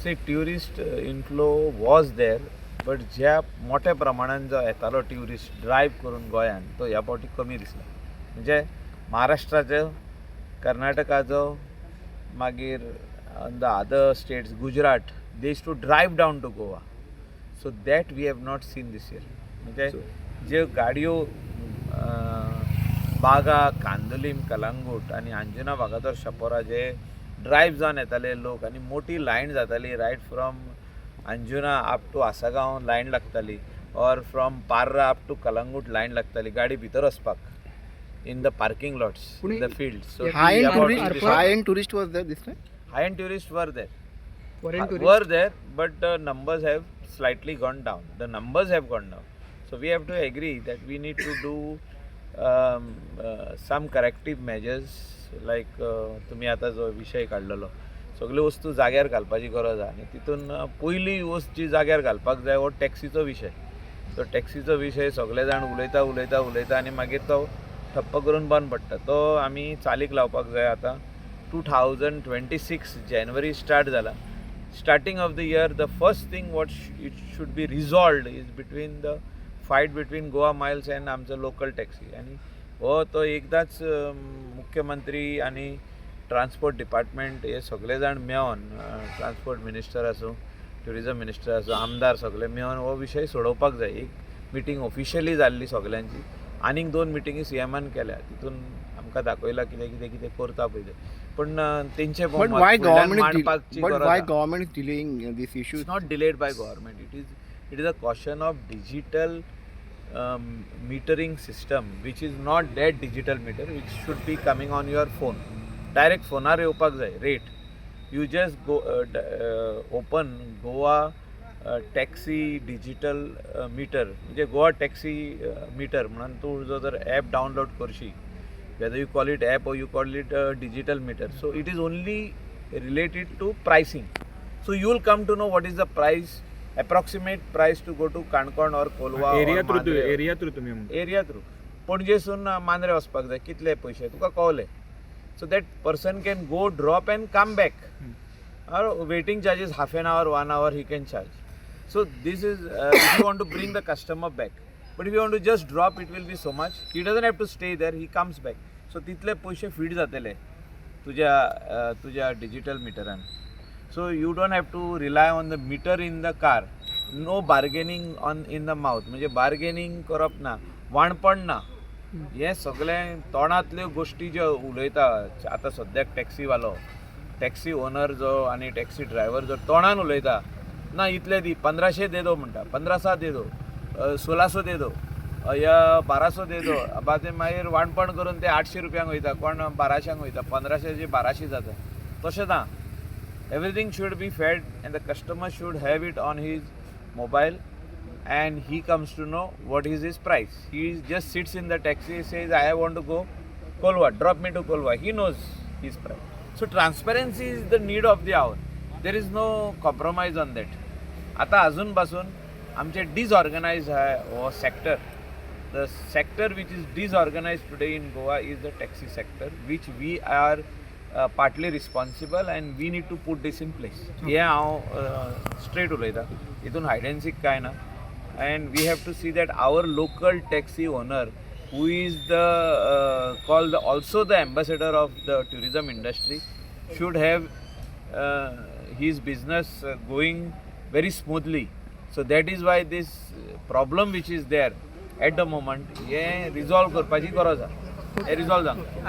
C tourist inflow was there, but ज्या मोठ्या प्रमाणात जो येतालो ट्युरिस्ट ड्रायव्ह करून गोंयान तो ह्या फावटी कमी दिसला. म्हणजे महाराष्ट्राचो, कर्नाटकाचो, मागीर the other states, Gujarat, they used to drive down to Goa. So that we have not seen this year. म्हणजे ज्यो गाडयो बागा, कांदोलीम, कलंगूट आणि अंजुना वागातोर शपोरा जे ड्रायव्ह जावन येताले लोक आनी मोठी लायन जाताली, right from Anjuna up to Assagao line लागताली, or from Parra up to Calangute line लागताली गाडी भितर वचपाक in the parking lots, in the fields. So high-end tourist was there this time? high-end tourists were there. Foreign tourists Were there, but the numbers have slightly gone down. The numbers have gone down. So we have to agree that we need to do some corrective measures, like तुम्ही आता जो विषय काढलेलो, सगळ्यो वस्तू जाग्यार घालपाची गरज आहा. आनी तितून पयली वस्त जी जाग्यार घालपाक जाय हो टॅक्सीचो विशय. तो टॅक्सीचो विशय सगळे जाण उलयता आनी मागीर तो ठप्प करून बंद पडटा. तो आमी चालीक लावपाक जाय. आतां 2026 जानेवारी स्टार्ट जाला. Starting of the year the first thing what it should be resolved is between the fight between Goa Miles and आमचो लोकल टॅक्सी. आनी हो तो एकदाच मुख्यमंत्री आनी ट्रान्सपोर्ट डिपार्टमेंट हे सगळे जाण मेळोन, ट्रान्सपोर्ट मिनिस्टर आसूं, ट्युरिजम मिनिस्टर आसूं, आमदार सगळे मेळोन हो विशय सोडोवपाक जाय. एक मिटींग ऑफिशियली जाल्ली सगळ्यांची, आनीक 2 मिटिंगी सीएमान केल्या. तितून आमकां दाखयलां कितें करता पळय ते. पण तेंचे But why मांडपाकची government is delaying this issue? It's not delayed by government. It is a caution of digital metering system, which is not that digital meter, which should be coming on your phone. Direct phonar येवपाक जाय rate. You just go open Goa taxi digital meter, म्हणजे Goa taxi meter म्हणून तूं जो जर app download करशी, whether you call it app or you call it digital meter, so it is only related to pricing. So you will come to know what is the price, approximate price to go to Kankon or Kolwa area through पणजेसून मांद्रे वचपाक जाय, कितले पयशे तुका कळले. So that person can go drop and come back, or waiting charges half an hour, 1 hour he can charge. So this is if you want to bring the customer back, but if you want to just drop, it will be so much. He doesn't have to stay there, he comes back. So तितले पैसे feed जातले तुझ्या digital मिटरान. So you don't have to rely on the meter in the car. No bargaining in the mouth, म्हणजे bargaining करप ना, वाणपण ना. हे सगळे तोंडांतल्यो गोश्टी ज्यो उलयता आतां सद्याक टॅक्सीवालो, टॅक्सी ओनर जो आनी टॅक्सी ड्रायव्हर जो तोंडान उलयता, ना इतले दी, 1500 दे दो म्हणटा, 1500 दे दो, 1600 दे दो, या 1200 दे दो. ते मागीर वाणपण करून ते 800 रुपयांक वयता, कोण 1200 वयता, 1500 1200 जाता. तशें ना. Everything should be fed and the customer should have it on his mobile and he comes to know what is his price. He just sits in the taxi, says I want to go Kolwa, drop me to Kolwa. He knows his price. So transparency is the need of the hour. There is no compromise on that. आता अजून पासून आमचे डिसऑर्गनाइज हो sector, the sector which is disorganized today in Goa is the taxi sector, which we are partly responsible and we need to put this in place. हे हांव straight उलयता, हितून hide end sick काय ना. And we have to see that our local taxi owner, who is called also the ambassador of the tourism industry, should have his business going very smoothly. So that is why this problem which is there at the moment, हे resolve करपाची गरज आहा. हे resolve जावंक.